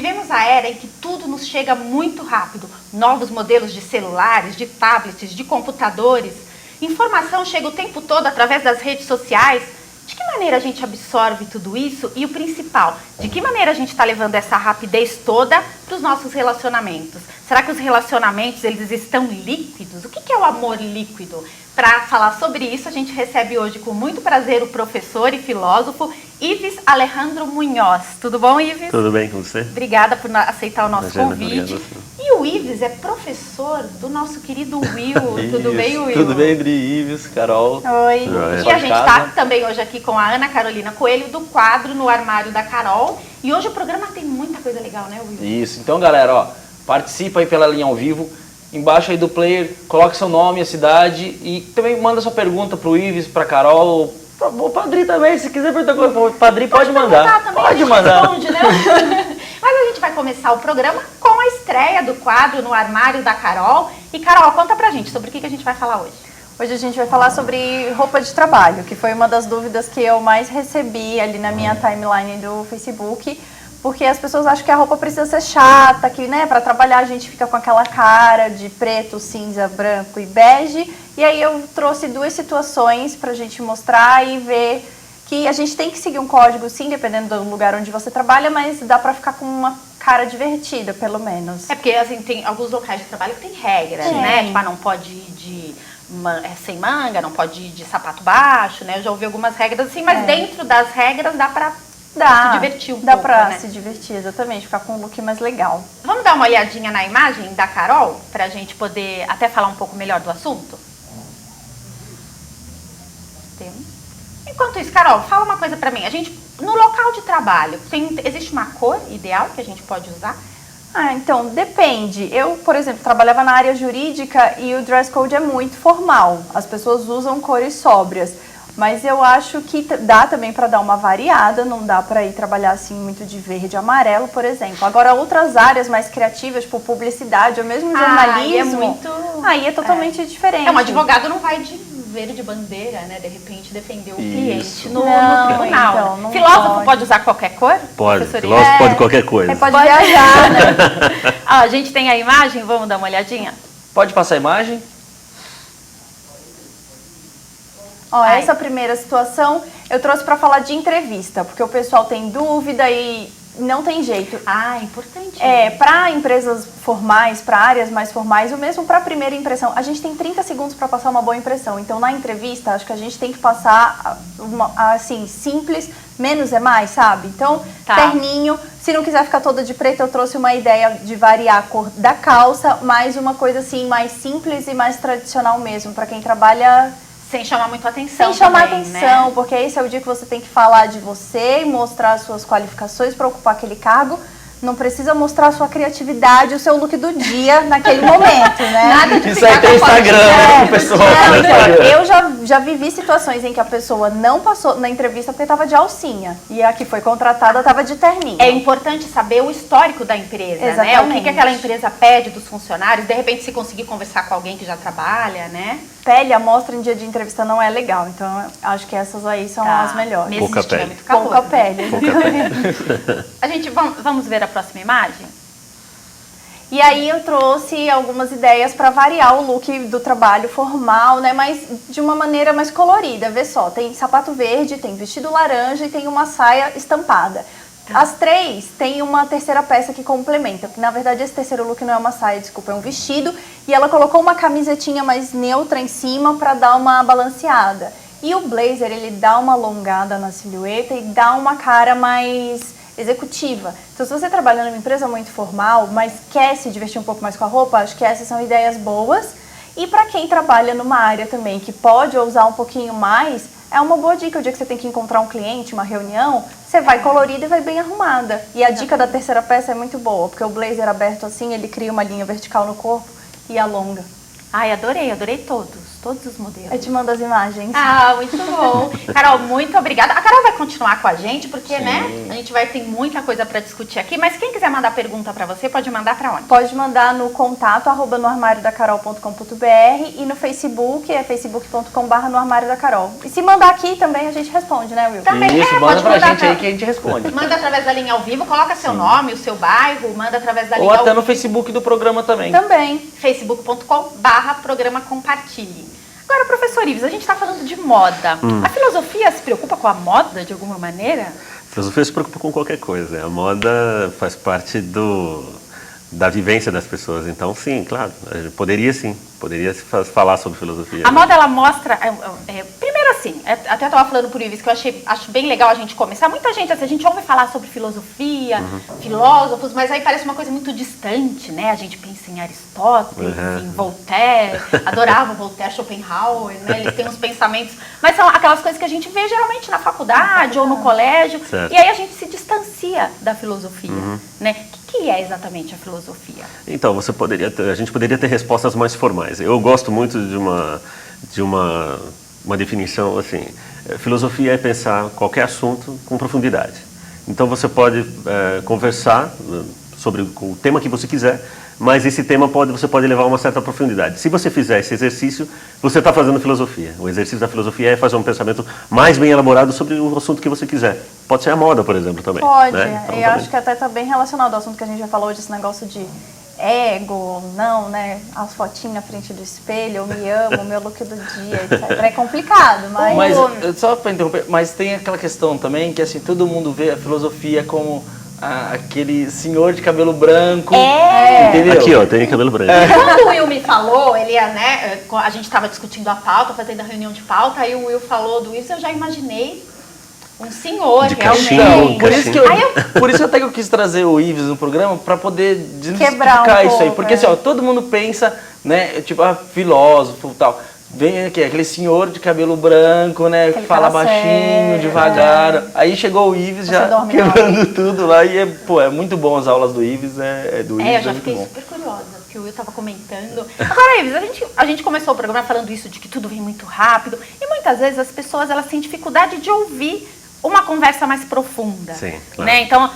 Vivemos a era em que tudo nos chega muito rápido. Novos modelos de celulares, de tablets, de computadores. Informação chega o tempo todo através das redes sociais. De que maneira a gente absorve tudo isso? E o principal, de que maneira a gente está levando essa rapidez toda para os nossos relacionamentos? Será que os relacionamentos eles estão líquidos? O que é o amor líquido? Para falar sobre isso, a gente recebe hoje com muito prazer o professor e filósofo Ives Alejandro Munhoz. Tudo bom, Ives? Tudo bem com você? Obrigada por aceitar o nosso convite. Obrigado. E o Ives é professor do nosso querido Will. Tudo bem, Will? Tudo bem, Adri, Ives, Carol. Oi. E a gente está casa. também hoje aqui com a Ana Carolina Coelho, do quadro No Armário da Carol. E hoje o programa tem muita coisa legal, né, Will? Isso. Então, galera, ó, participa aí pela linha ao vivo. Embaixo aí do player, coloque seu nome, a cidade e também manda sua pergunta pro Ives, pra Carol, pro Padri também, se quiser perguntar pro Padri, pode mandar. Também, pode mandar. Responde, né? Mas a gente vai começar o programa com a estreia do quadro No Armário da Carol. E Carol, conta pra gente sobre o que a gente vai falar hoje. Hoje a gente vai falar sobre roupa de trabalho, que foi uma das dúvidas que eu mais recebi ali na minha timeline do Facebook. Porque as pessoas acham que a roupa precisa ser chata, que, né, para trabalhar a gente fica com aquela cara de preto, cinza, branco e bege. E aí eu trouxe duas situações pra gente mostrar e ver que a gente tem que seguir um código, sim, dependendo do lugar onde você trabalha, mas dá pra ficar com uma cara divertida, pelo menos. É porque, assim, tem alguns locais de trabalho que tem regras, né? Tipo, não pode ir sem manga, não pode ir de sapato baixo, né? Eu já ouvi algumas regras assim, mas dentro das regras dá pra se divertir um pouco, Dá pra né? se divertir, exatamente, ficar com um look mais legal. Vamos dar uma olhadinha na imagem da Carol, pra gente poder até falar um pouco melhor do assunto? Enquanto isso, Carol, fala uma coisa pra mim. A gente, no local de trabalho, existe uma cor ideal que a gente pode usar? Então, depende. Eu, por exemplo, trabalhava na área jurídica e o dress code é muito formal. As pessoas usam cores sóbrias. Mas eu acho que dá também para dar uma variada, não dá para ir trabalhar assim muito de verde e amarelo, por exemplo. Agora, outras áreas mais criativas, tipo publicidade ou mesmo jornalismo, aí é totalmente diferente. Um advogado não vai de verde bandeira, né? De repente defender o cliente no Não, tribunal. então, não Filósofo pode usar qualquer cor? Pode, filósofo pode qualquer coisa. Você pode viajar, né? A gente tem a imagem, vamos dar uma olhadinha? Pode passar a imagem? Ó, essa primeira situação eu trouxe para falar de entrevista, porque o pessoal tem dúvida e não tem jeito. Importante. Para empresas formais, para áreas mais formais, ou mesmo para primeira impressão, a gente tem 30 segundos para passar uma boa impressão. Então, na entrevista, acho que a gente tem que passar, assim, simples, menos é mais, sabe? Então, terninho, se não quiser ficar toda de preto, eu trouxe uma ideia de variar a cor da calça, mas uma coisa assim, mais simples e mais tradicional mesmo, para quem trabalha... Sem chamar muito atenção. Sem chamar também, atenção, né? porque esse é o dia que você tem que falar de você e mostrar as suas qualificações para ocupar aquele cargo. Não precisa mostrar a sua criatividade, o seu look do dia naquele momento, né? Nada de Isso aí tem Instagram, né, pessoal? Eu já vivi situações em que a pessoa não passou na entrevista porque estava de alcinha. E a que foi contratada estava de terninho. É importante saber o histórico da empresa, né? O que aquela empresa pede dos funcionários. De repente, se conseguir conversar com alguém que já trabalha, né? Pele, a mostra em dia de entrevista não é legal. Então, acho que essas aí são as melhores. Pouca pele. Muito calor, Pouca pele. A gente, vamos ver a próxima imagem? E aí eu trouxe algumas ideias para variar o look do trabalho formal, né? Mas de uma maneira mais colorida. Vê só, tem sapato verde, tem vestido laranja e tem uma saia estampada. As três têm uma terceira peça que complementa. Na verdade, esse terceiro look não é uma saia, desculpa, é um vestido. E ela colocou uma camisetinha mais neutra em cima para dar uma balanceada. E o blazer, ele dá uma alongada na silhueta e dá uma cara mais executiva. Então, se você trabalha numa empresa muito formal, mas quer se divertir um pouco mais com a roupa, acho que essas são ideias boas. E para quem trabalha numa área também que pode usar um pouquinho mais, é uma boa dica. O dia que você tem que encontrar um cliente, uma reunião, você vai colorida e vai bem arrumada. E a dica da terceira peça é muito boa, porque o blazer aberto assim, ele cria uma linha vertical no corpo e alonga. Ai, adorei todos os modelos. Eu te mando as imagens. Ah, muito bom. Carol, muito obrigada. A Carol vai continuar com a gente, porque, Sim. né, a gente vai ter muita coisa para discutir aqui, mas quem quiser mandar pergunta para você, pode mandar para onde? Pode mandar no contato @noarmariodacarol.com.br e no Facebook, é facebook.com/noarmariodacarol. E se mandar aqui também a gente responde, né, Will? Também Isso, manda pode pra mandar gente aí que a gente responde. Manda através da linha ao vivo, coloca seu nome, o seu bairro, manda através da Ou linha até ao no Facebook do programa também. Também. facebook.com/programa compartilhe. Agora, professor Ives, a gente está falando de moda. A filosofia se preocupa com a moda de alguma maneira? A filosofia se preocupa com qualquer coisa. A moda faz parte da vivência das pessoas. Então, sim, claro, poderia se falar sobre filosofia. A moda, ela mostra... primeiro assim, até estava falando por Ives, que eu acho bem legal a gente começar. Muita gente, assim, a gente ouve falar sobre filosofia, filósofos, mas aí parece uma coisa muito distante, né? A gente pensa em Aristóteles, em Voltaire, adorava Voltaire, Schopenhauer, né? Eles têm uns pensamentos... Mas são aquelas coisas que a gente vê geralmente na faculdade ou no colégio. Certo. E aí a gente se distancia da filosofia, né? O que é exatamente a filosofia? Então, a gente poderia ter respostas mais formais. Eu gosto muito de uma definição assim. Filosofia é pensar qualquer assunto com profundidade. Então, você pode conversar sobre o tema que você quiser, mas esse tema você pode levar a uma certa profundidade. Se você fizer esse exercício, você está fazendo filosofia. O exercício da filosofia é fazer um pensamento mais bem elaborado sobre o assunto que você quiser. Pode ser a moda, por exemplo, também. Pode, né? Então, eu acho que até está bem relacionado ao assunto que a gente já falou hoje, esse negócio de ego, não, né? As fotinhas na frente do espelho, eu me amo, meu look do dia, etc. É complicado, mas... Mas, só para interromper, mas tem aquela questão também que assim, todo mundo vê a filosofia como aquele senhor de cabelo branco. Entendeu? Aqui, ó, tem cabelo branco. Quando o Will me falou, ele né, a gente estava discutindo a pauta, fazendo a reunião de pauta, aí o Will falou do Will, eu já imaginei um senhor, De realmente. cachimbo, Por isso que por isso até que eu quis trazer o Ives no programa, para poder Quebrar desmistificar um isso aí. pouco, Porque assim, ó, todo mundo pensa, né, tipo, filósofo e tal. Vem aqui, aquele senhor de cabelo branco, né, que fala baixinho, sério, devagar. Aí chegou o Ives Você já dorme quebrando tudo lá. E é muito bom as aulas do Ives, do Ives Eu já muito fiquei bom. super curiosa, porque o Will estava comentando. Agora, Ives, a gente começou o programa falando isso, de que tudo vem muito rápido, e muitas vezes as pessoas elas têm dificuldade de ouvir uma conversa mais profunda. Sim, claro. Né? Então,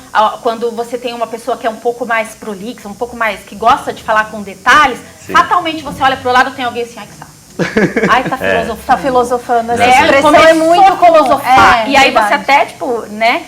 quando você tem uma pessoa que é um pouco mais prolixa, um pouco mais, que gosta de falar com detalhes, Sim. fatalmente você olha pro lado e tem alguém assim, ai que saco. Ai, tá filosofando. Tá filosofando, essa É, expressão começou é muito a filosofar. E aí verdade. você até, tipo, né?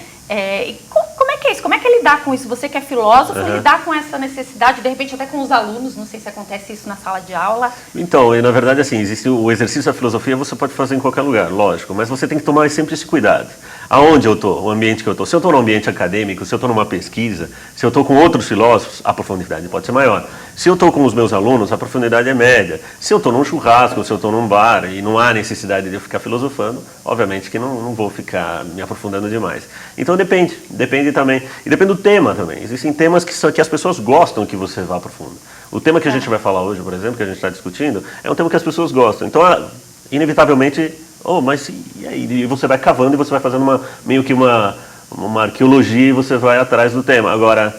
Como é que é isso? Como é que é lidar com isso? Você que é filósofo, lidar com essa necessidade, de repente até com os alunos, não sei se acontece isso na sala de aula. Então, na verdade, assim, existe o exercício da filosofia, você pode fazer em qualquer lugar, lógico, mas você tem que tomar sempre esse cuidado. Aonde eu estou, o ambiente que eu estou. Se eu estou num ambiente acadêmico, se eu estou numa pesquisa, se eu estou com outros filósofos, a profundidade pode ser maior. Se eu estou com os meus alunos, a profundidade é média. Se eu estou num churrasco, se eu estou num bar e não há necessidade de eu ficar filosofando, obviamente que não vou ficar me aprofundando demais. Então depende também. E depende do tema também. Existem temas que as pessoas gostam que você vá profundo. O tema que a gente vai falar hoje, por exemplo, que a gente está discutindo, é um tema que as pessoas gostam. Então, inevitavelmente, mas e aí? E você vai cavando e você vai fazendo meio que uma arqueologia e você vai atrás do tema. Agora,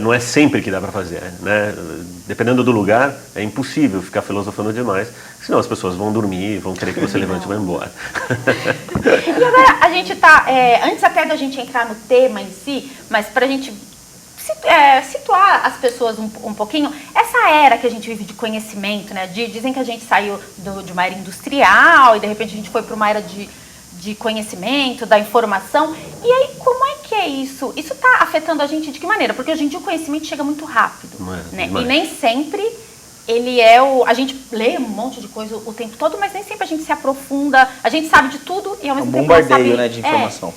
não é sempre que dá para fazer, né? Dependendo do lugar, é impossível ficar filosofando demais, senão as pessoas vão dormir, vão querer que você levante e vá embora. E agora a gente tá, antes até da gente entrar no tema em si, mas pra gente situar as pessoas um pouquinho, essa era que a gente vive de conhecimento, né? Dizem que a gente saiu de uma era industrial e de repente a gente foi para uma era de conhecimento, da informação. E aí, como é que é isso? Isso está afetando a gente de que maneira? Porque hoje em dia o conhecimento chega muito rápido, né? E nem sempre ele a gente lê um monte de coisa o tempo todo, mas nem sempre a gente se aprofunda, a gente sabe de tudo e ao mesmo tempo não sabe... bombardeio, né, de informação.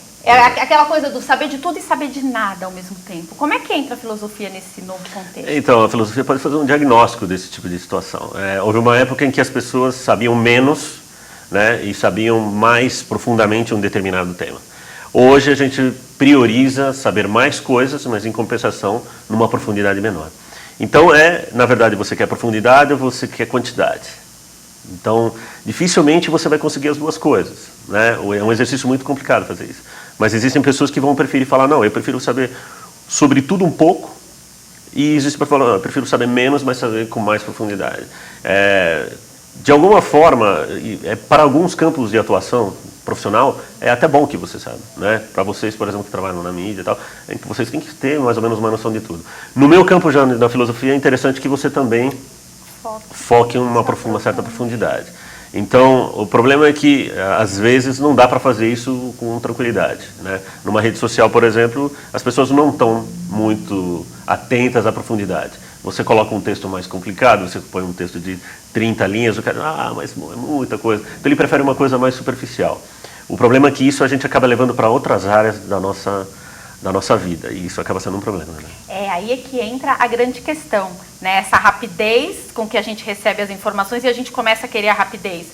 Aquela coisa do saber de tudo e saber de nada ao mesmo tempo. Como é que entra a filosofia nesse novo contexto? Então, a filosofia pode fazer um diagnóstico desse tipo de situação. Houve uma época em que as pessoas sabiam menos, né, e sabiam mais profundamente um determinado tema. Hoje a gente prioriza saber mais coisas, mas em compensação numa profundidade menor. Então, na verdade, você quer profundidade ou você quer quantidade? Então, dificilmente você vai conseguir as duas coisas, né? É um exercício muito complicado fazer isso. Mas existem pessoas que vão preferir falar, não, eu prefiro saber sobre tudo um pouco E existe para falar, eu prefiro saber menos, mas saber com mais profundidade. De alguma forma, para alguns campos de atuação profissional, é até bom que você saiba, né? Para vocês, por exemplo, que trabalham na mídia e tal, vocês têm que ter mais ou menos uma noção de tudo. No meu campo já da filosofia, é interessante que você também foque em uma certa profundidade. Então, o problema é que, às vezes, não dá para fazer isso com tranquilidade, né? Numa rede social, por exemplo, as pessoas não estão muito atentas à profundidade. Você coloca um texto mais complicado, você põe um texto de 30 linhas, o cara, mas é muita coisa. Então, ele prefere uma coisa mais superficial. O problema é que isso a gente acaba levando para outras áreas da nossa vida, e isso acaba sendo um problema, né? Aí é que entra a grande questão, né? Essa rapidez com que a gente recebe as informações e a gente começa a querer a rapidez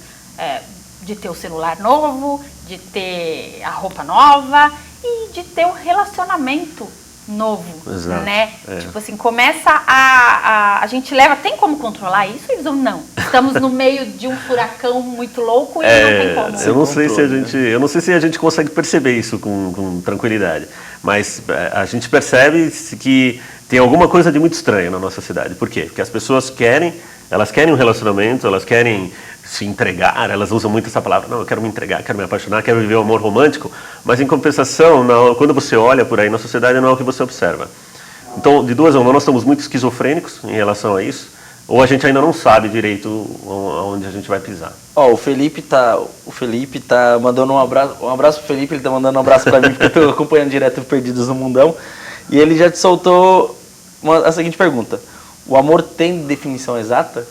de ter o celular novo, de ter a roupa nova e de ter o relacionamento novo. Exato. Né? Tipo assim, começa a gente leva, tem como controlar isso ou não? Estamos no meio de um furacão muito louco e não tem como. Eu não sei se a gente consegue perceber isso com tranquilidade, mas a gente percebe que tem alguma coisa de muito estranha na nossa cidade. Por quê? Porque as pessoas elas querem um relacionamento, elas querem se entregar, elas usam muito essa palavra, não, eu quero me entregar, quero me apaixonar, quero viver o amor romântico, mas em compensação, quando você olha por aí na sociedade, não é o que você observa. Então, de duas uma, nós estamos muito esquizofrênicos em relação a isso, ou a gente ainda não sabe direito aonde a gente vai pisar. O Felipe tá mandando um abraço pro Felipe, ele tá mandando um abraço para mim, porque eu tô acompanhando direto Perdidos no Mundão, e ele já te soltou a seguinte pergunta: o amor tem definição exata?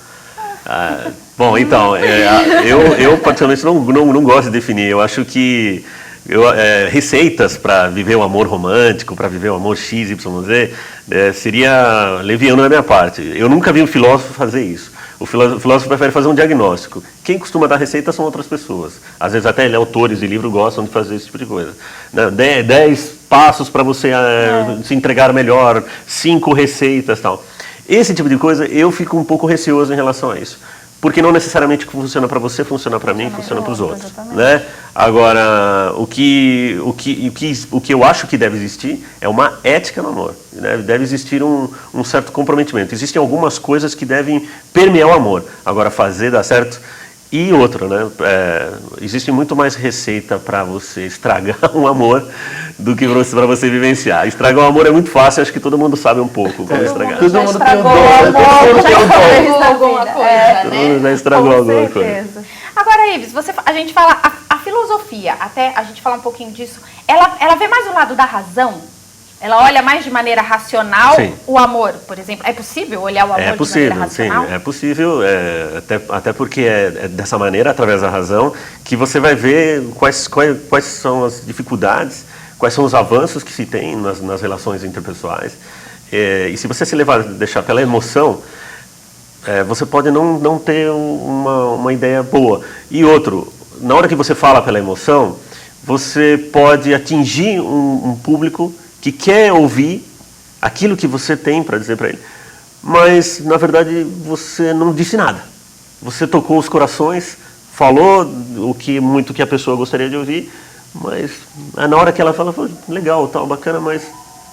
Bom, então, eu particularmente não gosto de definir. Eu acho que receitas para viver o amor romântico, para viver o amor XYZ, seria leviano da minha parte. Eu nunca vi um filósofo fazer isso. O filósofo prefere fazer um diagnóstico. Quem costuma dar receita são outras pessoas. Às vezes até autores de livro gostam de fazer esse tipo de coisa. 10 passos para você se entregar melhor, 5 receitas e tal. Esse tipo de coisa, eu fico um pouco receoso em relação a isso. Porque não necessariamente o que funciona para você, funciona para mim, funciona para os outros. Né? Agora, o que eu acho que deve existir é uma ética no amor. Né? Deve existir um certo comprometimento. Existem algumas coisas que devem permear o amor. Agora, fazer dar certo. E outra, né? Existe muito mais receita para você estragar um amor do que para você vivenciar. Estragar o amor é muito fácil, acho que todo mundo sabe um pouco como estragar. Todo mundo tem um alguma coisa, né? Todo mundo já estragou alguma coisa. Agora, Ives, a gente fala, a filosofia, até a gente falar um pouquinho disso, ela vê mais o lado da razão? Ela olha mais de maneira racional. Sim. O amor, por exemplo. É possível olhar o amor de maneira racional? Sim, é possível, até porque é dessa maneira, através da razão, que você vai ver quais são as dificuldades, quais são os avanços que se tem nas relações interpessoais. E se você deixar pela emoção, você pode não ter uma ideia boa. E outro, na hora que você fala pela emoção, você pode atingir um público que quer ouvir aquilo que você tem para dizer para ele. Mas, na verdade, você não disse nada. Você tocou os corações, falou muito que a pessoa gostaria de ouvir, mas na hora que ela fala, legal, tal, bacana, mas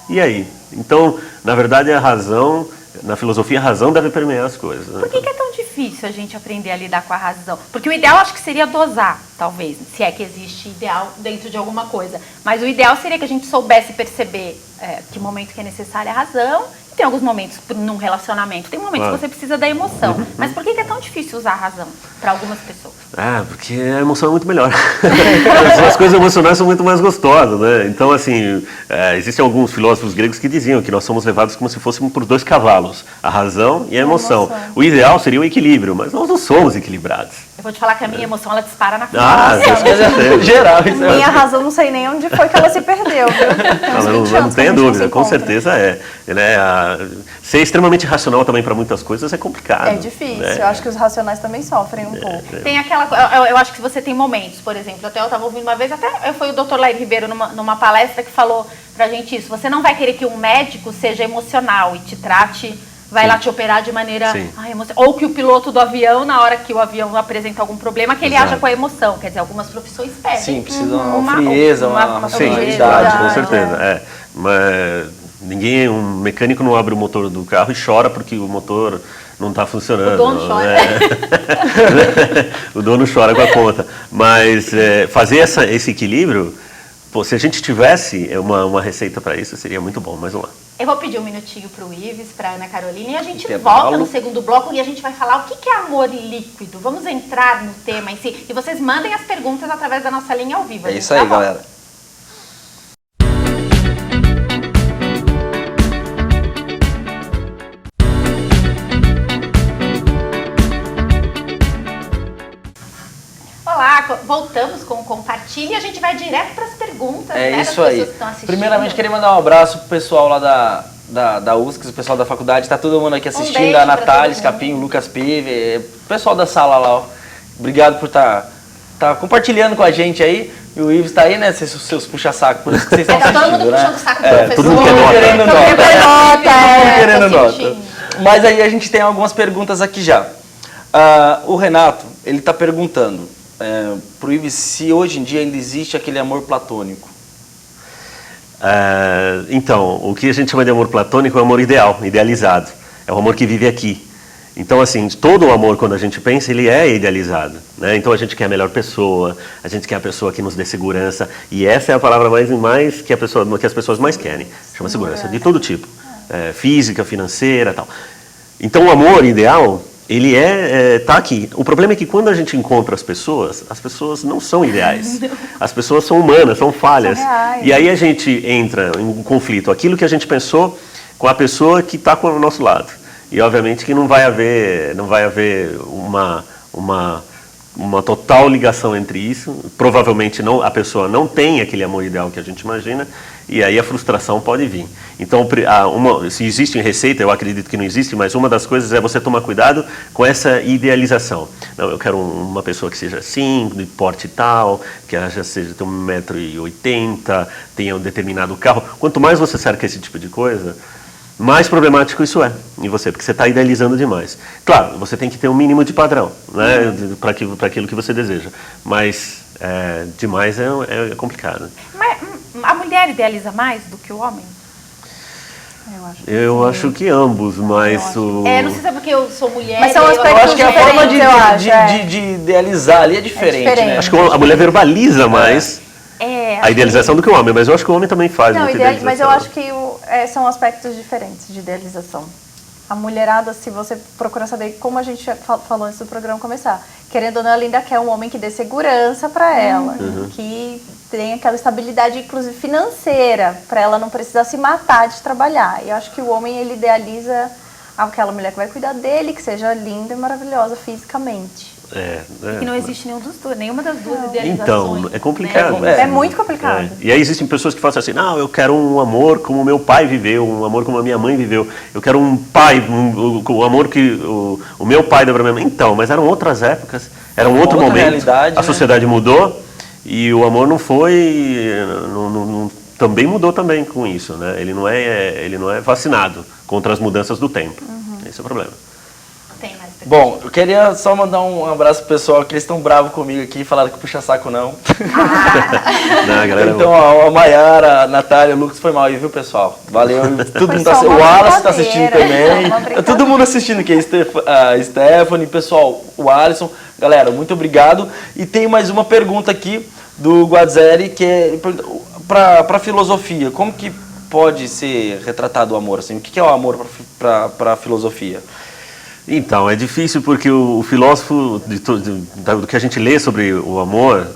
e aí? Então, na verdade, a razão, na filosofia, a razão deve permear as coisas. Né? Por que é tão difícil a gente aprender a lidar com a razão? Porque o ideal acho que seria dosar, talvez, se é que existe ideal dentro de alguma coisa. Mas o ideal seria que a gente soubesse perceber que momento que é necessária a razão. E tem alguns momentos num relacionamento, tem momentos que você precisa da emoção. Mas por que é tão difícil usar a razão para algumas pessoas? Porque a emoção é muito melhor. As coisas emocionais são muito mais gostosas, né? Então, assim, existem alguns filósofos gregos que diziam que nós somos levados como se fôssemos por 2 cavalos, a razão e a emoção. O ideal seria o equilíbrio, mas nós não somos equilibrados. Eu vou te falar que a minha emoção, ela dispara na frente. Geral. Minha razão, não sei nem onde foi que ela se perdeu, viu? Não tenha dúvida, com certeza é. Ser extremamente racional também para muitas coisas é complicado. É difícil, né? Eu acho que os racionais também sofrem um pouco. Tem eu acho que você tem momentos, por exemplo, até eu estava ouvindo uma vez, foi o Dr. Lair Ribeiro numa palestra que falou pra gente isso, você não vai querer que um médico seja emocional e te trate, vai lá te operar de maneira emocional, ou que o piloto do avião, na hora que o avião apresenta algum problema, que ele haja com a emoção, quer dizer, algumas profissões pedem. Sim, precisa uma frieza, uma frieza, com certeza, mas Ninguém, um mecânico não abre o motor do carro e chora porque o motor não está funcionando. O dono chora. Né? O dono chora com a conta. Mas fazer esse equilíbrio, pô, se a gente tivesse uma receita para isso, seria muito bom. Mas vamos lá. Eu vou pedir um minutinho para o Ives, para Ana Carolina, e a gente Intervalo. volta no segundo bloco e a gente vai falar o que é amor líquido. Vamos entrar no tema em si. E vocês mandem as perguntas através da nossa linha ao vivo. A É gente isso aí, já volta. galera. Olá, voltamos com o Compartilhe e a gente vai direto para as perguntas, É né, das isso pessoas aí. que estão assistindo. Primeiramente, queria mandar um abraço pro pessoal lá da USCS, o pessoal da faculdade. Tá todo mundo aqui assistindo. beijo A pra Natália, todo mundo. Escapinho, o Lucas Pive, o pessoal da sala lá, ó. Obrigado por estar compartilhando com a gente aí. E o Ives tá aí, né? Seus puxa-saco, por isso que vocês estão Tá assistindo, todo mundo né? puxando o saco do É, professor. todo mundo quer nota. Querendo Todo mundo nota. quer nota, Todo mundo querendo tô nota. sentindo. Mas aí a gente tem algumas perguntas aqui já. O Renato, ele tá perguntando pro Ives se hoje em dia ainda existe aquele amor platônico. Então, o que a gente chama de amor platônico é o amor ideal, idealizado. É o amor que vive aqui. Então, assim, todo o amor, quando a gente pensa, ele é idealizado, né? Então, a gente quer a melhor pessoa, a gente quer a pessoa que nos dê segurança, e essa é a palavra mais que as pessoas mais querem, chama segurança, de todo tipo, física, financeira, tal. Então, o amor ideal, ele tá aqui. O problema é que quando a gente encontra as pessoas não são ideais. As pessoas são humanas, são falhas. São reais. E aí a gente entra em um conflito, aquilo que a gente pensou com a pessoa que está com o nosso lado. E obviamente que não vai haver uma total ligação entre isso. Provavelmente a pessoa não tem aquele amor ideal que a gente imagina, e aí a frustração pode vir. Então, se existe receita, eu acredito que não existe, mas uma das coisas é você tomar cuidado com essa idealização. Não, eu quero uma pessoa que seja assim, de porte tal, que ela já seja tem 1,80 m, tenha um determinado carro. Quanto mais você cerca esse tipo de coisa, mais problemático isso é em você, porque você está idealizando demais. Claro, você tem que ter um mínimo de padrão, né, para aquilo que você deseja, mas demais é complicado. Mas a mulher idealiza mais do que o homem? Eu acho que ambos, mas o... Não sei se é porque eu sou mulher. Mas são eu aspectos Eu acho que a forma diferentes, eu acho, de idealizar ali é diferente, diferente. né? Acho que a mulher verbaliza mais a idealização do que o homem, mas eu acho que o homem também faz Não, muita mas eu idealização. acho que são aspectos diferentes de idealização. A mulherada, se você procurar saber, como a gente falou antes do programa começar, querendo ou não, ela ainda quer um homem que dê segurança para ela, que tenha aquela estabilidade, inclusive financeira, para ela não precisar se matar de trabalhar. E eu acho que o homem, ele idealiza aquela mulher que vai cuidar dele, que seja linda e maravilhosa fisicamente. Que não existe nenhuma das duas idealizações. Então, é complicado. Né? É muito complicado. E aí existem pessoas que falam assim, não, eu quero um amor como meu pai viveu, um amor como a minha mãe viveu, eu quero um pai, o amor que o meu pai deu para minha mãe. Então, mas eram outras épocas, era um outro outra momento, realidade, a né? sociedade mudou e o amor não foi, também mudou também com isso, né? Ele não é vacinado contra as mudanças do tempo, esse é o problema. Tem mais perguntas? Bom, eu queria só mandar um abraço pro pessoal, que eles estão bravos comigo aqui, falaram que puxa saco não. Não, a galera, Então, a Mayara, a Natália, o Lucas foi mal aí, viu, pessoal? Valeu. Todo mundo só o uma Wallace tá assistindo brincadeira, também. uma Tá brincadeira. todo mundo assistindo aqui, a Stephanie, pessoal, o Alisson. Galera, muito obrigado. E tem mais uma pergunta aqui do Guadzeri, que é para filosofia. Como que pode ser retratado o amor? Assim? O que é o amor para a filosofia? Então, é difícil porque o filósofo, do que a gente lê sobre o amor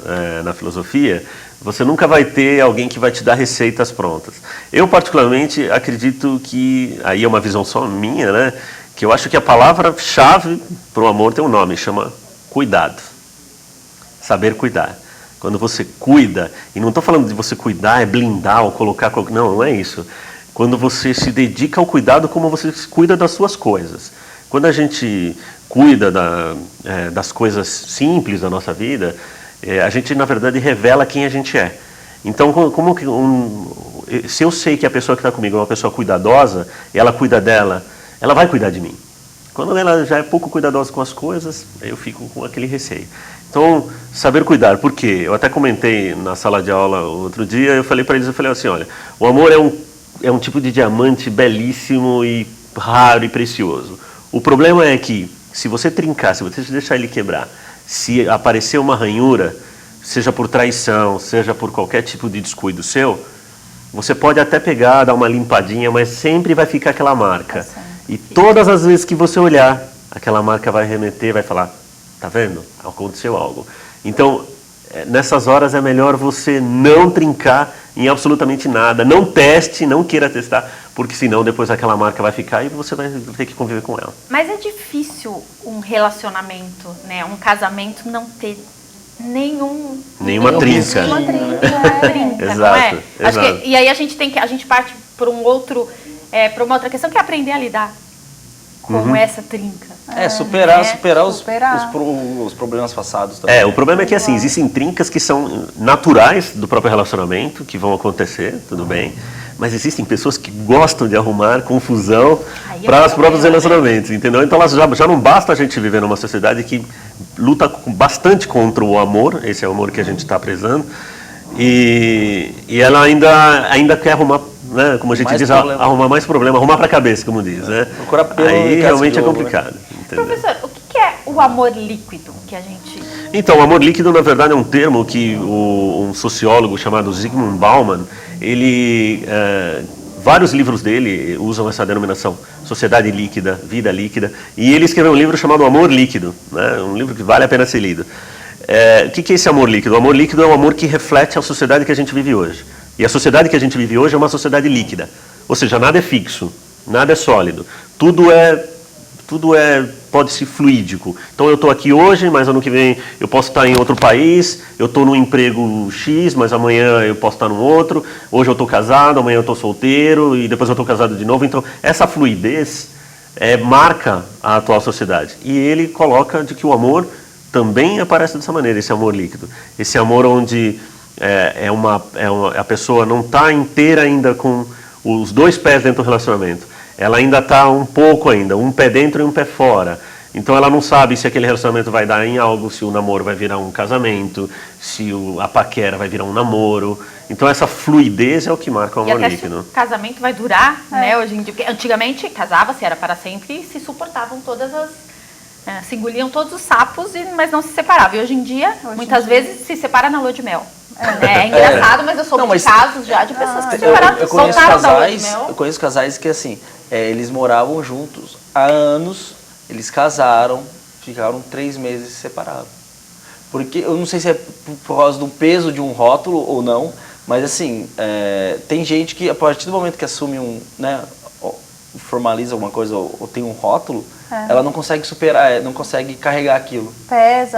na filosofia, você nunca vai ter alguém que vai te dar receitas prontas. Eu, particularmente, acredito que, aí é uma visão só minha, né, que eu acho que a palavra-chave para o amor tem um nome, chama cuidado. Saber cuidar. Quando você cuida, e não estou falando de você cuidar, blindar ou colocar... Não é isso. Quando você se dedica ao cuidado como você cuida das suas coisas. Quando a gente cuida das coisas simples da nossa vida, a gente, na verdade, revela quem a gente é. Então, se eu sei que a pessoa que está comigo é uma pessoa cuidadosa, e ela cuida dela, ela vai cuidar de mim. Quando ela já é pouco cuidadosa com as coisas, eu fico com aquele receio. Então, saber cuidar. Por quê? Eu até comentei na sala de aula outro dia, eu falei para eles, assim, olha, o amor é um tipo de diamante belíssimo e raro e precioso. O problema é que, se você trincar, se você deixar ele quebrar, se aparecer uma ranhura, seja por traição, seja por qualquer tipo de descuido seu, você pode até pegar, dar uma limpadinha, mas sempre vai ficar aquela marca. E todas as vezes que você olhar, aquela marca vai remeter, vai falar, tá vendo? Aconteceu algo. Então, nessas horas é melhor você não trincar em absolutamente nada. Não teste, não queira testar, porque senão depois aquela marca vai ficar e você vai ter que conviver com ela. Mas é difícil um relacionamento, né, um casamento não ter nenhuma trinca. Uma trinca, Trinca, não Exato, é? Acho exato. que, e aí a gente parte para para uma outra questão, que é aprender a lidar com essa trinca. Superar Superar. os problemas passados também. O problema é que assim, existem trincas que são naturais do próprio relacionamento, que vão acontecer, tudo bem, mas existem pessoas que gostam de arrumar confusão para os próprios relacionamentos, entendeu? Então já não basta a gente viver numa sociedade que luta bastante contra o amor, esse é o amor que a gente está prezando, e ela ainda quer arrumar, né, como a gente diz, arrumar mais problema, arrumar para a cabeça, como diz, né? Procurar pelo Aí no realmente é casco de ovo, complicado. Entendeu? Professor, o que é o amor líquido que a gente... Então, o amor líquido, na verdade, é um termo que um sociólogo chamado Zygmunt Bauman, vários livros dele usam essa denominação, sociedade líquida, vida líquida, e ele escreveu um livro chamado Amor Líquido, né? Um livro que vale a pena ser lido. O que é esse amor líquido? O amor líquido é um amor que reflete a sociedade que a gente vive hoje. E a sociedade que a gente vive hoje é uma sociedade líquida, ou seja, nada é fixo, nada é sólido, tudo pode ser fluídico. Então eu estou aqui hoje, mas ano que vem eu posso estar em outro país, eu estou num emprego X, mas amanhã eu posso estar num outro, hoje eu estou casado, amanhã eu estou solteiro e depois eu estou casado de novo. Então essa fluidez marca a atual sociedade. E ele coloca de que o amor também aparece dessa maneira, esse amor líquido. Esse amor onde a pessoa não está inteira ainda com os dois pés dentro do relacionamento. Ela ainda está um pouco ainda, um pé dentro e um pé fora. Então ela não sabe se aquele relacionamento vai dar em algo, se o namoro vai virar um casamento, se a paquera vai virar um namoro. Então essa fluidez é o que marca o amor até líquido. Se o casamento vai durar, né, hoje em dia. Porque antigamente casava-se, era para sempre, e se suportavam se engoliam todos os sapos, mas não se separavam. E hoje em dia, muitas vezes, se separa na lua de mel. É engraçado, mas eu soube de casos já de pessoas que se separaram, eu conheço soltaram da lua de casais, mel. eu conheço casais que assim, eles moravam juntos há anos, eles casaram, ficaram 3 meses separados. Porque eu não sei se é por causa do peso de um rótulo ou não, mas assim, tem gente que a partir do momento que assume formaliza alguma coisa ou tem um rótulo, ela não consegue superar, não consegue carregar aquilo.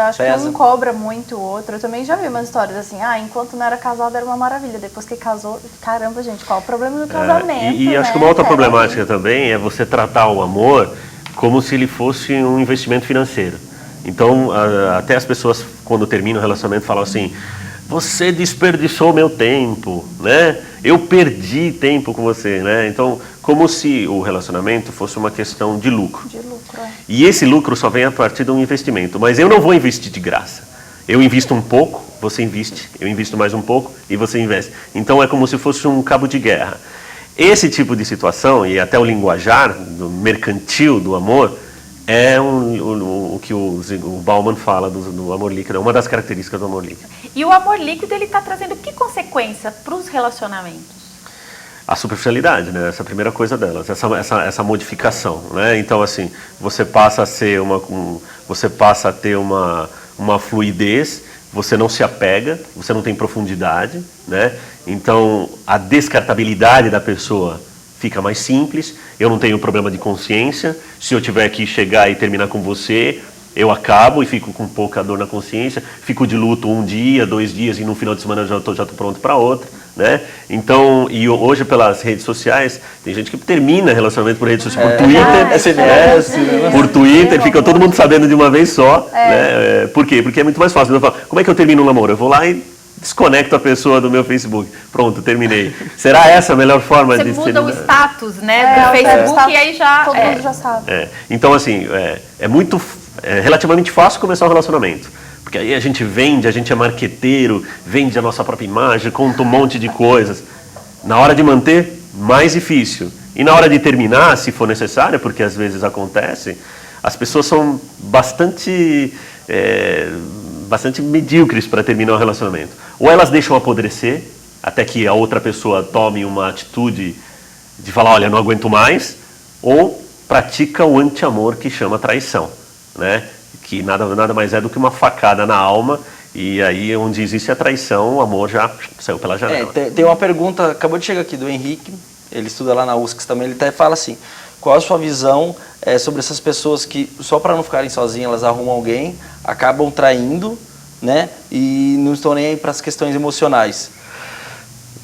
Acho que um cobra muito o outro. Eu também já vi umas histórias assim, enquanto não era casado era uma maravilha, depois que casou, caramba, gente, qual o problema do casamento? E acho que uma outra problemática também é você tratar o amor como se ele fosse um investimento financeiro. Então, até as pessoas, quando terminam o relacionamento, falam assim, você desperdiçou meu tempo, né? Eu perdi tempo com você, né? Então, como se o relacionamento fosse uma questão de lucro. E esse lucro só vem a partir de um investimento. Mas eu não vou investir de graça. Eu invisto um pouco, você investe. Eu invisto mais um pouco e você investe. Então, é como se fosse um cabo de guerra. Esse tipo de situação, e até o linguajar do mercantil do amor, é o que o Bauman fala do amor líquido, é uma das características do amor líquido. E o amor líquido, ele está trazendo que consequência para os relacionamentos? A superficialidade, né? Essa é a primeira coisa delas, essa modificação, né? Então, assim, você passa a ter uma fluidez, você não se apega, você não tem profundidade, né? Então, a descartabilidade da pessoa fica mais simples, eu não tenho problema de consciência, se eu tiver que chegar e terminar com você, eu acabo e fico com pouca dor na consciência, fico de luto 1 dia, 2 dias e no final de semana eu já tô pronto para outra, né? Então, e hoje pelas redes sociais, tem gente que termina relacionamento por redes sociais, por Twitter, SMS, por Twitter, fica todo mundo sabendo de uma vez só, né? Por quê? Porque é muito mais fácil. Eu falo, como é que eu termino um namoro? Eu vou lá e desconecto a pessoa do meu Facebook. Pronto, terminei. Será essa a melhor forma de terminar? Você muda o status, né, do Facebook status, e aí já... Todo mundo já sabe. Então, assim, é relativamente fácil começar um relacionamento. Porque aí a gente vende, a gente é marqueteiro, vende a nossa própria imagem, conta um monte de coisas. Na hora de manter, mais difícil. E na hora de terminar, se for necessário, porque às vezes acontece, as pessoas são bastante medíocres para terminar o relacionamento. Ou elas deixam apodrecer, até que a outra pessoa tome uma atitude de falar, olha, não aguento mais, ou pratica o anti-amor, que chama traição, né? Que nada mais é do que uma facada na alma, e aí onde existe a traição, o amor já saiu pela janela. Tem uma pergunta, acabou de chegar aqui, do Henrique, ele estuda lá na USC também, ele até fala assim, qual a sua visão sobre essas pessoas que, só para não ficarem sozinhas, elas arrumam alguém, acabam traindo, né, e não estão nem aí para as questões emocionais?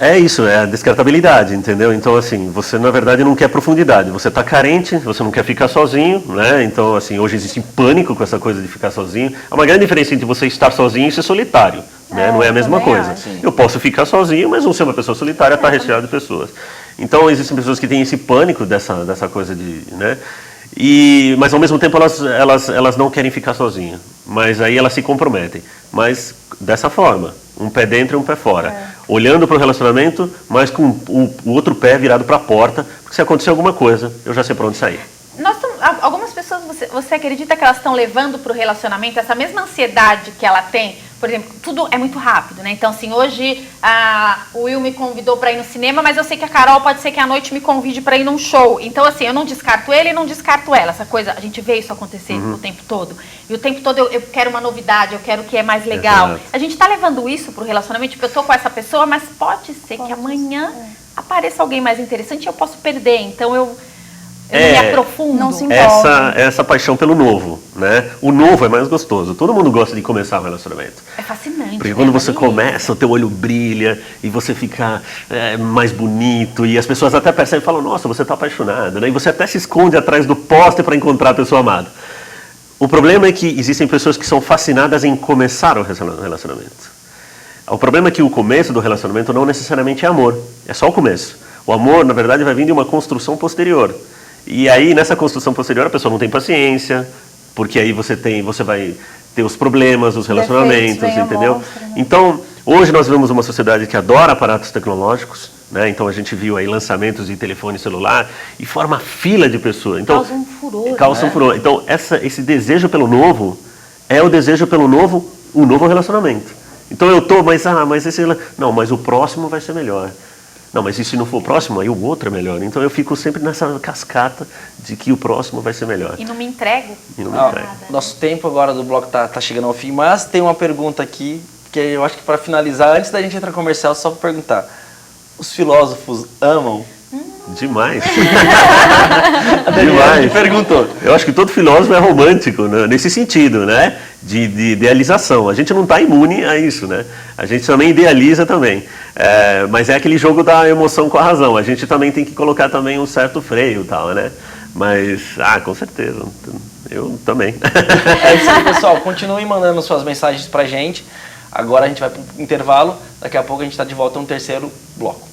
É isso, é a descartabilidade, entendeu? Então, assim, você na verdade não quer profundidade, você está carente, você não quer ficar sozinho, né? Então, assim, hoje existe pânico com essa coisa de ficar sozinho. Há uma grande diferença entre você estar sozinho e ser solitário, né? Não é a mesma coisa. Eu posso ficar sozinho, mas não ser uma pessoa solitária, estar recheado de pessoas. Então, existem pessoas que têm esse pânico dessa coisa de, né? Mas ao mesmo tempo elas não querem ficar sozinhas, mas aí elas se comprometem, mas dessa forma, um pé dentro e um pé fora, olhando para o relacionamento, mas com o outro pé virado para a porta, porque se acontecer alguma coisa, eu já sei para onde sair. Algumas pessoas, você acredita que elas estão levando para o relacionamento essa mesma ansiedade que ela tem? Por exemplo, tudo é muito rápido, né? Então, assim, hoje o Will me convidou para ir no cinema, mas eu sei que a Carol pode ser que à noite me convide para ir num show. Então, assim, eu não descarto ele e não descarto ela. Essa coisa, a gente vê isso acontecer o tempo todo. E o tempo todo eu quero uma novidade, eu quero o que é mais legal. Exato. A gente está levando isso para o relacionamento, tipo, eu tô com essa pessoa, mas pode ser que amanhã apareça alguém mais interessante e eu posso perder. Então, eu não me aprofundo. Não se envolve. Essa paixão pelo novo, né? O novo é mais gostoso. Todo mundo gosta de começar um relacionamento. É fascinante. Porque quando você começa, o teu olho brilha e você fica mais bonito e as pessoas até percebem e falam, nossa, você está apaixonado, né? E você até se esconde atrás do poste para encontrar a pessoa amada. O problema é que existem pessoas que são fascinadas em começar o relacionamento. O problema é que o começo do relacionamento não necessariamente é amor, é só o começo. O amor, na verdade, vai vir de uma construção posterior. E aí, nessa construção posterior, a pessoa não tem paciência, porque aí você vai ter os problemas, os relacionamentos, entendeu? Então, hoje nós vemos uma sociedade que adora aparatos tecnológicos, né? Então a gente viu aí lançamentos de telefone celular e forma fila de pessoas. Então, causa um furor. Causa um furor. Então, esse desejo pelo novo é o desejo pelo novo relacionamento. Então mas o próximo vai ser melhor. Não, mas e se não for o próximo, aí o outro é melhor. Então eu fico sempre nessa cascata de que o próximo vai ser melhor. E não me entrego. Nosso tempo agora do bloco tá chegando ao fim, mas tem uma pergunta aqui, que eu acho que para finalizar, antes da gente entrar no comercial, só para perguntar. Os filósofos amam? Demais. Demais. Perguntou. Eu acho que todo filósofo é romântico, né? Nesse sentido, né? De idealização. A gente não está imune a isso, né? A gente também idealiza também. Mas é aquele jogo da emoção com a razão. A gente também tem que colocar também um certo freio e tal, né? Mas, com certeza. Eu também. É isso aí, pessoal. Continuem mandando suas mensagens pra gente. Agora a gente vai pro intervalo. Daqui a pouco a gente está de volta no terceiro bloco.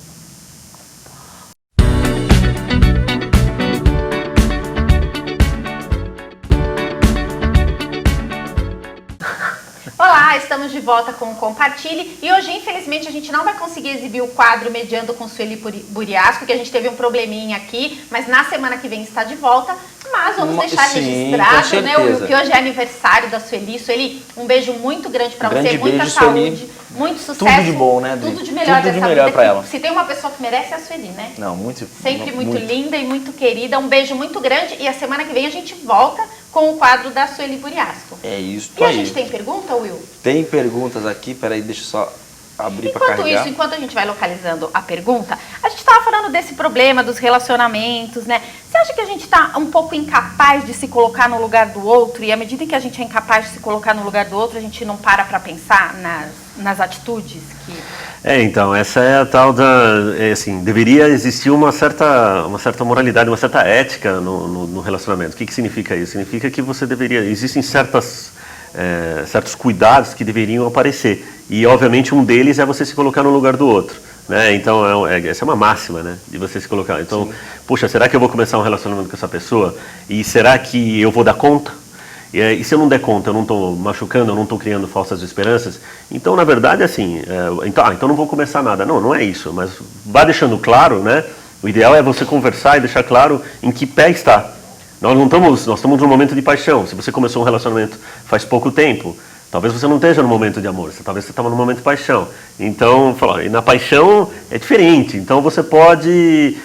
Olá, estamos de volta com o Compartilhe e hoje, infelizmente, a gente não vai conseguir exibir o quadro Mediando com Sueli Buriasco, porque a gente teve um probleminha aqui, mas na semana que vem está de volta. Mas vamos deixar registrado, né, Will, que hoje é aniversário da Sueli. Sueli, um beijo muito grande para você, muita saúde, muito sucesso. Tudo de bom, né, Adri? Tudo de melhor dessa vida. Pra ela. Se tem uma pessoa que merece, é a Sueli, né? Não, Sempre muito linda e muito querida. Um beijo muito grande e a semana que vem a gente volta com o quadro da Sueli Buriasco. É isso aí. E a aí. gente tem pergunta, Will? Tem perguntas aqui, peraí, deixa eu só abrir para carregar. Enquanto a gente vai localizando a pergunta, a gente estava falando desse problema dos relacionamentos, né? Você acha que a gente está um pouco incapaz de se colocar no lugar do outro e à medida que a gente é incapaz de se colocar no lugar do outro, a gente não para pensar nas atitudes que... Então, essa é a tal assim, deveria existir uma certa moralidade, uma certa ética no relacionamento. O que significa isso? Significa que existem certos cuidados que deveriam aparecer. E, obviamente, um deles é você se colocar no lugar do outro. Né? Então, essa é uma máxima, né? De você se colocar. Então, Poxa, será que eu vou começar um relacionamento com essa pessoa? E será que eu vou dar conta? E se eu não der conta, eu não estou machucando, eu não estou criando falsas esperanças? Então, na verdade, assim, então não vou começar nada. Não é isso. Mas vá deixando claro, né? O ideal é você conversar e deixar claro em que pé está. Nós estamos num momento de paixão. Se você começou um relacionamento faz pouco tempo, talvez você não esteja no momento de amor, talvez você estava no momento de paixão. Então, e na paixão é diferente. Então você pode,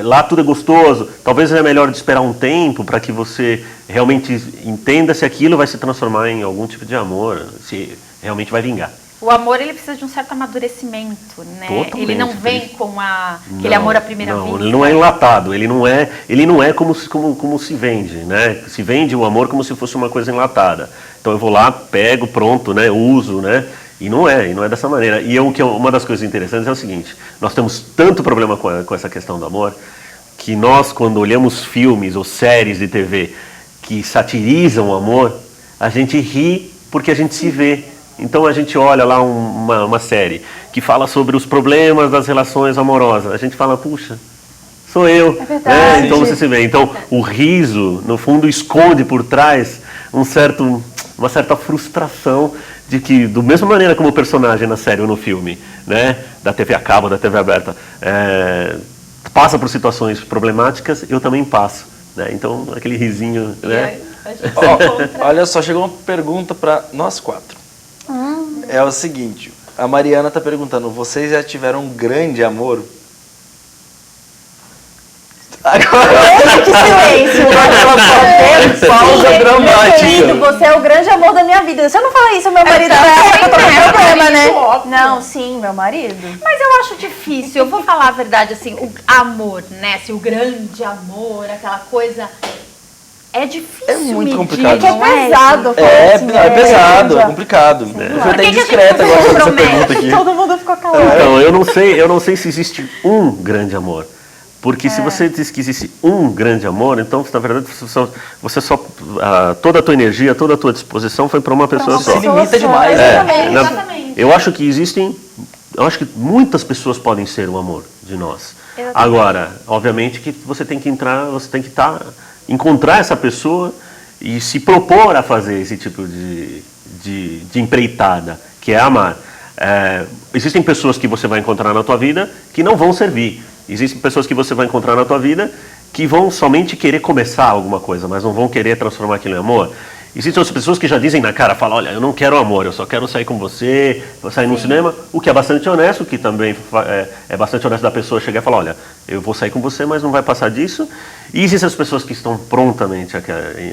lá tudo é gostoso. Talvez é melhor de esperar um tempo para que você realmente entenda se aquilo vai se transformar em algum tipo de amor, se realmente vai vingar. O amor, ele precisa de um certo amadurecimento, né? Totalmente. Ele não vem com aquele amor à primeira vista. Não, ele não é enlatado, ele não é como se vende, né? Se vende o amor como se fosse uma coisa enlatada. Então eu vou lá, pego, pronto, né? Uso, né? E não é dessa maneira. E uma das coisas interessantes é o seguinte, nós temos tanto problema com essa questão do amor, que nós, quando olhamos filmes ou séries de TV que satirizam o amor, a gente ri porque a gente se vê. Então a gente olha lá uma série que fala sobre os problemas das relações amorosas. A gente fala, puxa, sou eu. É verdade. Então você se vê. Então o riso, no fundo, esconde por trás uma certa frustração de que, da mesma maneira como o personagem na série ou no filme, né, da TV a cabo, da TV aberta, passa por situações problemáticas, eu também passo. Né? Então aquele risinho... Né? Olha só, chegou uma pergunta para nós 4. É o seguinte, a Mariana está perguntando, vocês já tiveram um grande amor? Agora, que silêncio! Pausa Meu dramática. querido, você é o grande amor da minha vida. Se eu não falar isso, meu marido vai achar que eu tô com problema, né? óbvio. Não, sim, meu marido. Mas eu acho difícil, eu vou falar a verdade, assim, o amor, né? Assim, o grande amor, aquela coisa... É difícil É muito medir, complicado. É que é não pesado. É pesado, é grande. complicado. Eu fui Por até que que a gente indiscreta não agora se com essa compromete? pergunta aqui. Todo mundo ficou calado. Então, eu não sei se existe um grande amor. Porque se você diz que existe um grande amor, então, na verdade, toda a tua energia, toda a tua disposição foi para uma pessoa só. Se limita demais, Exatamente. Exatamente. Eu acho que muitas pessoas podem ser o amor de nós. Exatamente. Agora, obviamente que você tem que encontrar essa pessoa e se propor a fazer esse tipo de empreitada, que é amar. Existem pessoas que você vai encontrar na tua vida que não vão servir. Existem pessoas que você vai encontrar na tua vida que vão somente querer começar alguma coisa, mas não vão querer transformar aquilo em amor. Existem outras pessoas que já dizem na cara, falam, olha, eu não quero amor, eu só quero sair com você, vou sair no cinema, o que é bastante honesto, que também é bastante honesto da pessoa chegar e falar, olha, eu vou sair com você, mas não vai passar disso. E existem as pessoas que estão prontamente,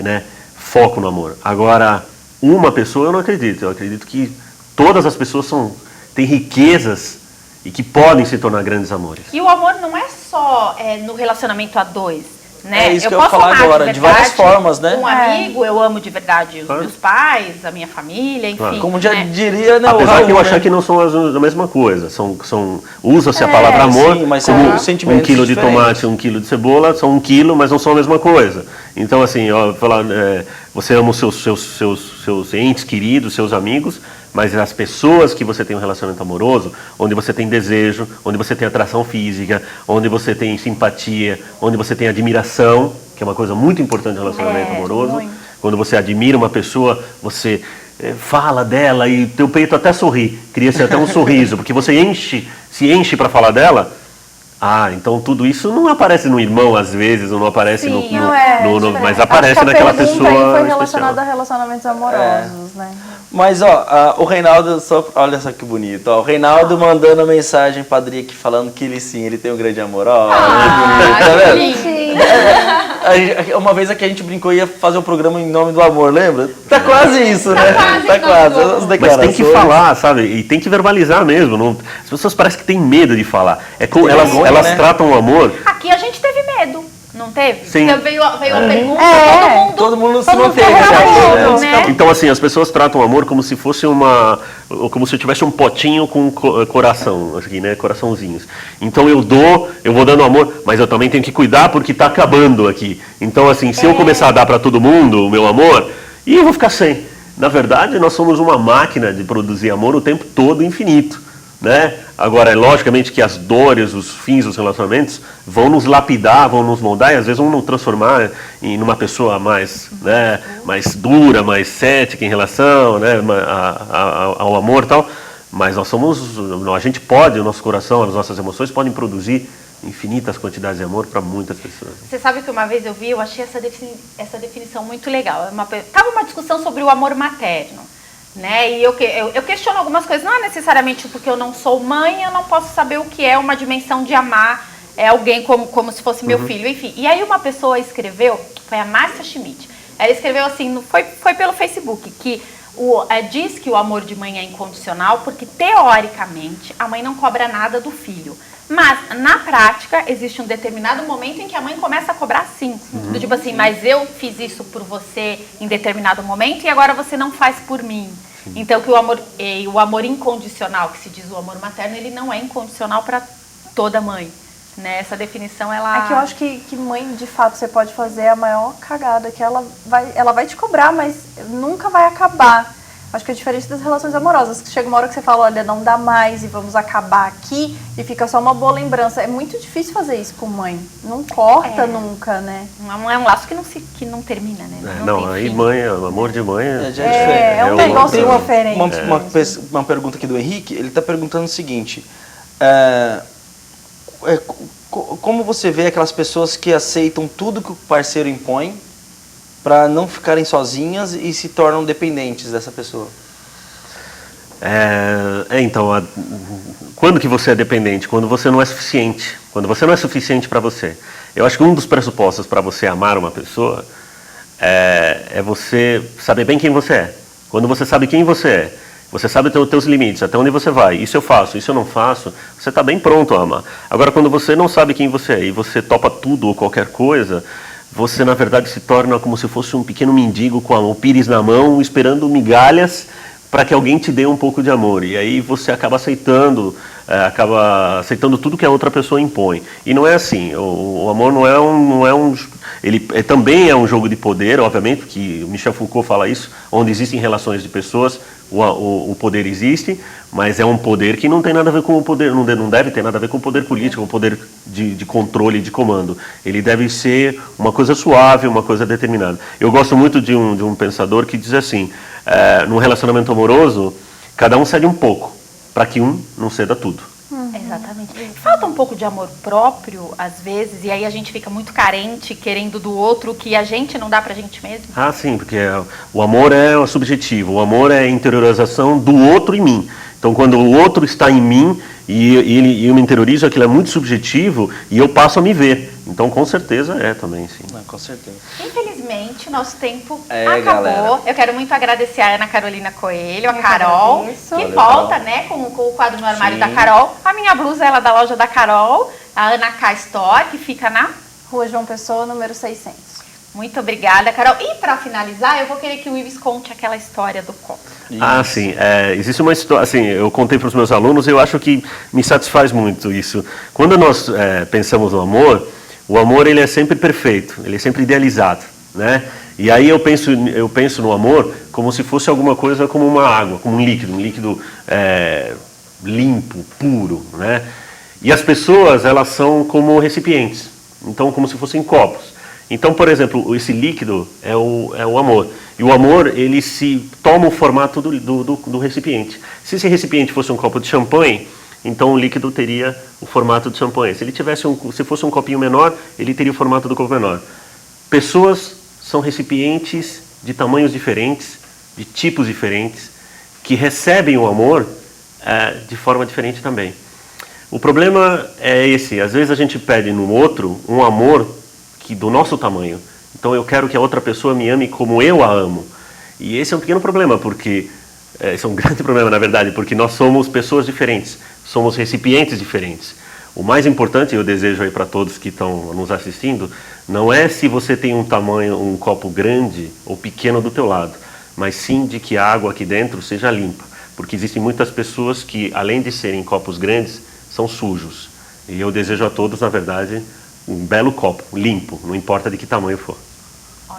né, foco no amor. Agora, uma pessoa eu não acredito, eu acredito que todas as pessoas têm riquezas e que podem se tornar grandes amores. E o amor não é só no relacionamento a dois, né? É isso que eu posso ia falar amar agora, de várias verdade formas, né? Um amigo, eu amo de verdade os Claro. meus pais, a minha família, enfim. Claro. Como já né? diria, né, o Apesar Raul, de eu né? achar que não são a mesma coisa. Usa-se a palavra amor sim, mas como são sentimentos 1 quilo de diferentes. tomate, 1 quilo de cebola, são 1 quilo, mas não são a mesma coisa. Então, assim, você ama os seus entes queridos, seus amigos, mas as pessoas que você tem um relacionamento amoroso, onde você tem desejo, onde você tem atração física, onde você tem simpatia, onde você tem admiração, que é uma coisa muito importante no relacionamento amoroso. muito. Quando você admira uma pessoa, você fala dela e teu peito até sorri, cria-se até um sorriso, porque você se enche para falar dela. Então tudo isso não aparece no irmão às vezes, ou não aparece Sim, mas aparece Acho que naquela a pergunta pessoa aí foi especial. relacionada a relacionamentos amorosos, né? Mas, ó, o Reinaldo, olha só que bonito, ó, o Reinaldo mandando a mensagem pra Adri aqui falando que ele tem um grande amor, ó, que bonito, tá vendo? lindo. Uma vez aqui a gente brincou e ia fazer um programa em nome do amor, lembra? Tá quase isso, né? Tá quase. As Mas declarações. tem que falar, sabe? E tem que verbalizar mesmo. As pessoas parecem que têm medo de falar. vergonha, Elas né? tratam o amor. Aqui a gente teve medo, não teve? Sim. Porque veio a pergunta, Todo mundo se todo mundo manteve, ficou né? bravo, né? Então, assim, as pessoas tratam o amor como se fosse como se eu tivesse um potinho com coração, aqui, né? Coraçãozinhos. Então eu vou dando amor, mas eu também tenho que cuidar porque está acabando aqui. Então, assim, se eu começar a dar para todo mundo o meu amor, eu vou ficar sem. Na verdade, nós somos uma máquina de produzir amor o tempo todo, infinito. Né? Agora, logicamente que as dores, os fins dos relacionamentos vão nos lapidar, vão nos moldar e às vezes vão nos transformar em uma pessoa mais, né, mais dura, mais cética em relação, né, ao amor e tal. Mas a gente pode, o nosso coração, as nossas emoções podem produzir infinitas quantidades de amor para muitas pessoas. Você sabe que uma vez eu achei essa definição muito legal. Tava uma discussão sobre o amor materno, né? E eu questiono algumas coisas. Não é necessariamente porque eu não sou mãe, eu não posso saber o que é uma dimensão de amar alguém como se fosse meu filho, enfim. E aí uma pessoa escreveu, foi a Márcia Schmidt, ela escreveu assim, foi pelo Facebook, que diz que o amor de mãe é incondicional porque, teoricamente, a mãe não cobra nada do filho. Mas, na prática, existe um determinado momento em que a mãe começa a cobrar sim. Do tipo assim, mas eu fiz isso por você em determinado momento e agora você não faz por mim. Então, que o amor incondicional, que se diz o amor materno, ele não é incondicional para toda mãe. Né? Essa definição, ela... É que eu acho que mãe, de fato, você pode fazer a maior cagada, que ela vai te cobrar, mas nunca vai acabar. Acho que é diferente das relações amorosas, que chega uma hora que você fala, olha, não dá mais e vamos acabar aqui, e fica só uma boa lembrança. É muito difícil fazer isso com mãe. Não corta nunca, né? Não é um laço que não termina, né? Não, aí mãe, o amor de mãe é um negócio diferente. Uma pergunta aqui do Henrique, ele está perguntando o seguinte... como você vê aquelas pessoas que aceitam tudo que o parceiro impõe para não ficarem sozinhas e se tornam dependentes dessa pessoa? Então, quando que você é dependente? Quando você não é suficiente. Quando você não é suficiente para você. Eu acho que um dos pressupostos para você amar uma pessoa é você saber bem quem você é. Quando você sabe quem você é, você sabe os teus limites, até onde você vai. Isso eu faço, isso eu não faço. Você está bem pronto a amar. Agora, quando você não sabe quem você é e você topa tudo ou qualquer coisa, você, na verdade, se torna como se fosse um pequeno mendigo com o pires na mão, esperando migalhas para que alguém te dê um pouco de amor. E aí você acaba aceitando tudo que a outra pessoa impõe. E não é assim. O amor ele também é um jogo de poder, obviamente, porque o Michel Foucault fala isso, onde existem relações de pessoas, o poder existe, mas é um poder que não tem nada a ver com o poder, não deve ter nada a ver com o poder político, com o poder de controle, de comando. Ele deve ser uma coisa suave, uma coisa determinada. Eu gosto muito de um pensador que diz assim, num relacionamento amoroso, cada um cede um pouco, para que um não ceda tudo. Exatamente. Falta um pouco de amor próprio, às vezes, e aí a gente fica muito carente, querendo do outro, que a gente não dá pra gente mesmo. Ah, sim, porque o amor é subjetivo, o amor é a interiorização do outro em mim. Então, quando o outro está em mim e eu me interiorizo, aquilo é muito subjetivo e eu passo a me ver. Então, com certeza também, sim. Com certeza. Infelizmente, nosso tempo acabou. Galera. Eu quero muito agradecer a Ana Carolina Coelho, a Carol, que volta, né, com o quadro no armário da Carol. A minha blusa é da loja da Carol, a Ana K Store, que fica na Rua João Pessoa, número 600. Muito obrigada, Carol. E para finalizar, eu vou querer que o Ives conte aquela história do copo. Ah, sim. Existe uma história, assim, eu contei para os meus alunos, eu acho que me satisfaz muito isso. Quando nós pensamos no amor, o amor ele é sempre perfeito, ele é sempre idealizado, né? E aí eu penso no amor como se fosse alguma coisa como uma água, como um líquido limpo, puro, né? E as pessoas, elas são como recipientes, então como se fossem copos. Então, por exemplo, esse líquido é o amor. E o amor, ele se toma o formato do recipiente. Se esse recipiente fosse um copo de champanhe, então o líquido teria o formato de champanhe. Se fosse um copinho menor, ele teria o formato do copo menor. Pessoas são recipientes de tamanhos diferentes, de tipos diferentes, que recebem o amor de forma diferente também. O problema é esse. Às vezes a gente pede no outro um amor do nosso tamanho. Então eu quero que a outra pessoa me ame como eu a amo. E esse é um pequeno problema, porque esse é um grande problema, na verdade, porque nós somos pessoas diferentes, somos recipientes diferentes. O mais importante, eu desejo aí para todos que estão nos assistindo, não é se você tem um copo grande ou pequeno do teu lado, mas sim de que a água aqui dentro seja limpa. Porque existem muitas pessoas que, além de serem copos grandes, são sujos. E eu desejo a todos, na verdade, um belo copo, limpo, não importa de que tamanho for.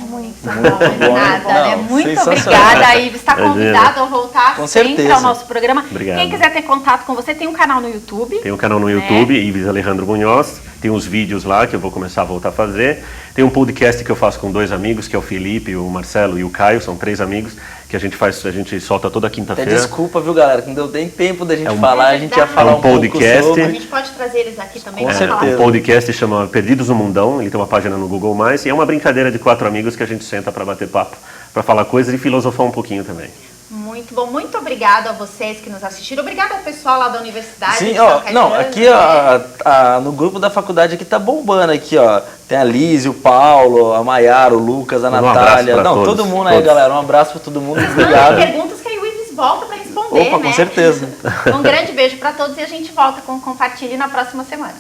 Muito nada, muito obrigada. A Ives está convidado a voltar sempre ao nosso programa. Obrigado. Quem quiser ter contato com você, tem um canal no YouTube. Tem um canal no YouTube, Ives Alejandro Munhoz. Tem uns vídeos lá que eu vou começar a voltar a fazer. Tem um podcast que eu faço com 2 amigos, que é o Felipe, o Marcelo e o Caio, são 3 amigos, que a gente solta toda quinta-feira. Desculpa, viu, galera, que não deu nem tempo da gente falar, a gente ia falar um podcast. pouco sobre. A gente pode trazer eles aqui também Com para certeza. falar. O podcast chama Perdidos no Mundão, ele tem uma página no Google+, e é uma brincadeira de 4 amigos que a gente senta para bater papo, para falar coisas e filosofar um pouquinho também. Muito bom, muito obrigado a vocês que nos assistiram. Obrigada ao pessoal lá da universidade. Sim, de ó, São Caetano, não, aqui né? no grupo da faculdade aqui tá bombando aqui, ó. Tem a Liz, o Paulo, a Mayara, o Lucas, a Um abraço Natália. pra Não, todos, todo mundo aí, todos. galera. Um abraço pra todo mundo. Mandem Obrigado. perguntas que aí o Ives volta para responder, Opa, né? com certeza. Um grande beijo para todos e a gente volta com o Compartilhe na próxima semana.